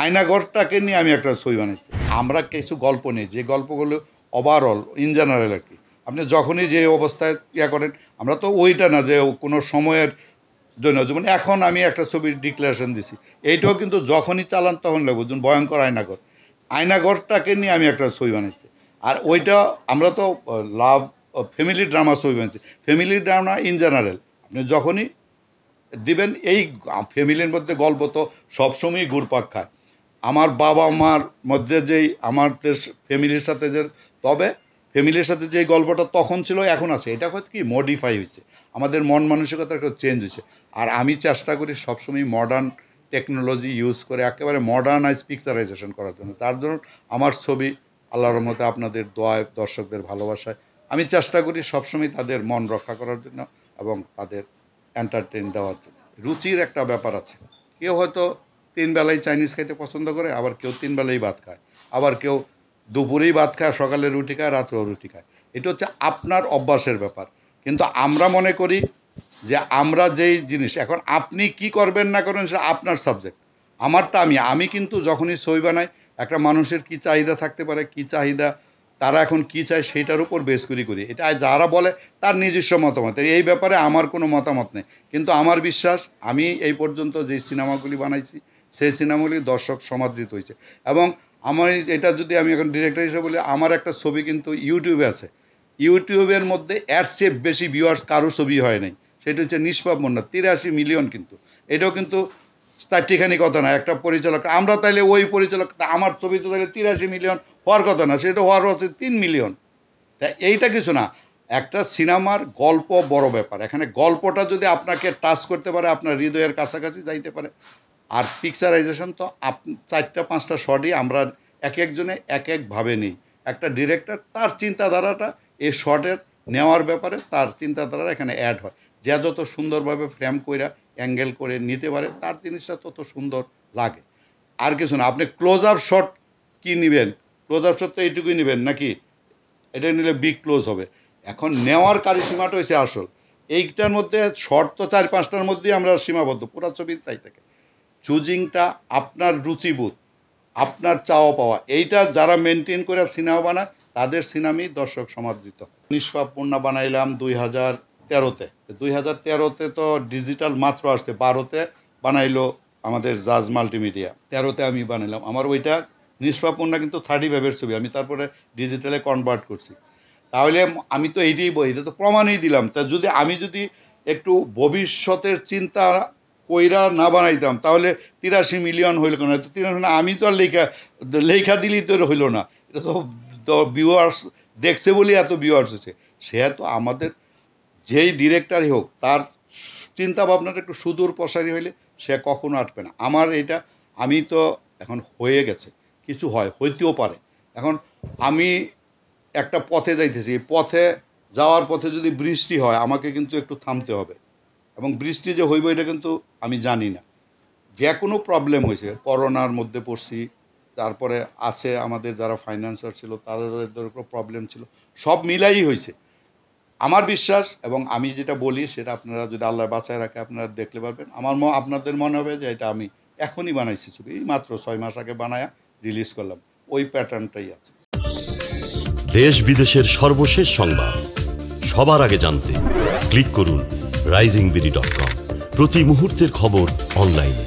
আয়নাঘরটাকে নিয়ে আমি একটা ছবি বানাইছি। আমরা কিছু গল্প নেই, যে গল্পগুলো ওভারঅল ইন জেনারেল আর কি। আপনি যখনই যে অবস্থায় করেন, আমরা তো ওইটা না যে কোনো সময়ের জন্য, যেমন এখন আমি একটা ছবির ডিক্লারেশন দিছি, এইটাও কিন্তু যখনই চালান তখন লাগবে, যেমন ভয়ঙ্কর আয়নাঘর। আয়নাঘরটাকে নিয়ে আমি একটা ছবি বানাইছি। আর ওইটা আমরা তো লাভ ফ্যামিলি ড্রামা ছবি বানাইছি। ফ্যামিলি ড্রামা ইন জেনারেল আপনি যখনই দিবেন, এই ফ্যামিলির মধ্যে গল্প তো সবসময়ই ঘুরপাক খায়। আমার বাবা মার মধ্যে যেই আমাদের ফ্যামিলির সাথে যে, তবে ফ্যামিলির সাথে যেই গল্পটা তখন ছিল এখন আছে, এটা হয়তো কি মডিফাই হয়েছে, আমাদের মন মানসিকতা একটু চেঞ্জ হয়েছে। আর আমি চেষ্টা করি সবসময় মডার্ন টেকনোলজি ইউজ করে একেবারে মডার্নাইজ পিকচারাইজেশন করার জন্য। তার জন্য আমার ছবি আল্লাহর রহমতে আপনাদের দোয়ায়, দর্শকদের ভালোবাসায় আমি চেষ্টা করি সবসময় তাদের মন রক্ষা করার জন্য এবং তাদের এন্টারটেইন দেওয়ার জন্য। রুচির একটা ব্যাপার আছে, কেউ হয়তো 3 বেলাই চাইনিজ খাইতে পছন্দ করে, আবার কেউ 3 বেলাই ভাত খায়, আবার কেউ দুপুরেই ভাত খায়, সকালে রুটি খায়, রাত্রেও রুটি খায়। এটা হচ্ছে আপনার অভ্যাসের ব্যাপার। কিন্তু আমরা মনে করি যে আমরা যেই জিনিস, এখন আপনি কি করবেন না করবেন সেটা আপনার সাবজেক্ট, আমারটা আমি কিন্তু যখনই ছবি বানাই একটা মানুষের কি চাহিদা থাকতে পারে, কি চাহিদা তারা এখন কি চায় সেটার উপর বেস করি। এটা যারা বলে তার নিজস্ব মতামত, এই ব্যাপারে আমার কোনো মতামত নেই। কিন্তু আমার বিশ্বাস, আমি এই পর্যন্ত যেই সিনেমাগুলি বানাইছি সেই সিনেমাগুলি দর্শক সমাদৃত হয়েছে। এবং আমার এটা যদি আমি এখন ডিরেক্টর হিসেবে বলি, আমার একটা ছবি কিন্তু ইউটিউবে আছে, ইউটিউবের মধ্যে এর চেয়ে বেশি ভিউয়ার্স কারো ছবি হয় নাই, সেটা হচ্ছে নিষ্পাপ মুন্না, 83 মিলিয়ন। কিন্তু এটাও কিন্তু চারটিখানি কথা না, একটা পরিচালক, আমরা তাইলে ওই পরিচালক, আমার ছবি তো তাইলে 83 মিলিয়ন হওয়ার কথা না, সেটা হওয়ার হচ্ছে 3 মিলিয়ন। তা এইটা কিছু না, একটা সিনেমার গল্প বড় ব্যাপার। এখানে গল্পটা যদি আপনাকে টাচ করতে পারে, আপনার হৃদয়ের কাছাকাছি যাইতে পারে। আর পিকচারাইজেশন তো 4-5টা শটই আমরা এক একজনে এক একভাবে নিই। একটা ডিরেক্টর তার চিন্তাধারাটা এই শটের নেওয়ার ব্যাপারে তার চিন্তাধারা এখানে অ্যাড হয়। যে যত সুন্দরভাবে ফ্রেম কইরা অ্যাঙ্গেল করে নিতে পারে তার জিনিসটা তত সুন্দর লাগে। আর কিছু না। আপনি ক্লোজ আপ শট কী নেবেন, ক্লোজ আপ শট তো এইটুকুই নেবেন নাকি, এটা নিলে বিগ ক্লোজ হবে। এখন নেওয়ার কারিসীমাটা হয়েছে আসল। এইটার মধ্যে শর্ট তো 4-5টার মধ্যেই আমরা সীমাবদ্ধ, পুরা ছবি তাই থাকে। চুজিংটা আপনার রুচিবোধ, আপনার চাওয়া পাওয়া, এইটা যারা মেনটেন করে সিনেমা বানায় তাদের সিনেমাই দর্শক সমাদৃত। নিষ্পাপ মুন্না বানাইলাম 2013-তে। 2013-তে তো ডিজিটাল মাত্র আসছে, 12-তে বানাইলো আমাদের জাজ মাল্টিমিডিয়া, 13-তে আমি বানাইলাম। আমার ওইটা নিষ্পাপ মুন্না কিন্তু 35-এর ছবি, আমি তারপরে ডিজিটালে কনভার্ট করছি। তাহলে আমি তো এইটাই বই, এটা তো প্রমাণই দিলাম। তা আমি যদি একটু ভবিষ্যতের চিন্তা কইরা না বানাইতাম তাহলে 83 মিলিয়ন হইল কেন? আমি তো আর লেখা দিলেই তো হইল না, এটা তো ভিউয়ার্স দেখছে বলেই এত ভিউয়ার্স হচ্ছে। সে তো আমাদের যেই ডিরেক্টরই হোক তার চিন্তা ভাবনাটা একটু সুদূর প্রসারী হইলে সে কখনো আটবে না। আমার এটা, আমি তো এখন হয়ে গেছে, কিছু হইতেও পারে। এখন আমি একটা পথে যাইতেছি, এই পথে যাওয়ার পথে যদি বৃষ্টি হয় আমাকে কিন্তু একটু থামতে হবে, এবং বৃষ্টি যে হইব এটা কিন্তু আমি জানি না। যে কোনো প্রবলেম হয়েছে, করোনার মধ্যে পড়ছি, তারপরে আছে আমাদের যারা ফাইন্যান্সার ছিল তাদের উপর প্রবলেম ছিল, সব মিলাই হয়েছে। আমার বিশ্বাস, এবং আমি যেটা বলি সেটা আপনারা যদি আল্লাহ বাঁচায় রাখে আপনারা দেখলে পারবেন। আপনাদের মনে হবে যে এটা আমি এখনই বানাইছি ছবি, এই মাত্র 6 মাস আগে বানায়া রিলিজ করলাম, ওই প্যাটার্নটাই আছে। দেশ বিদেশের সর্বশেষ সংবাদ সবার আগে জানতে ক্লিক করুন risingbeauty.com। প্রতি মুহূর্তের খবর অনলাইনে।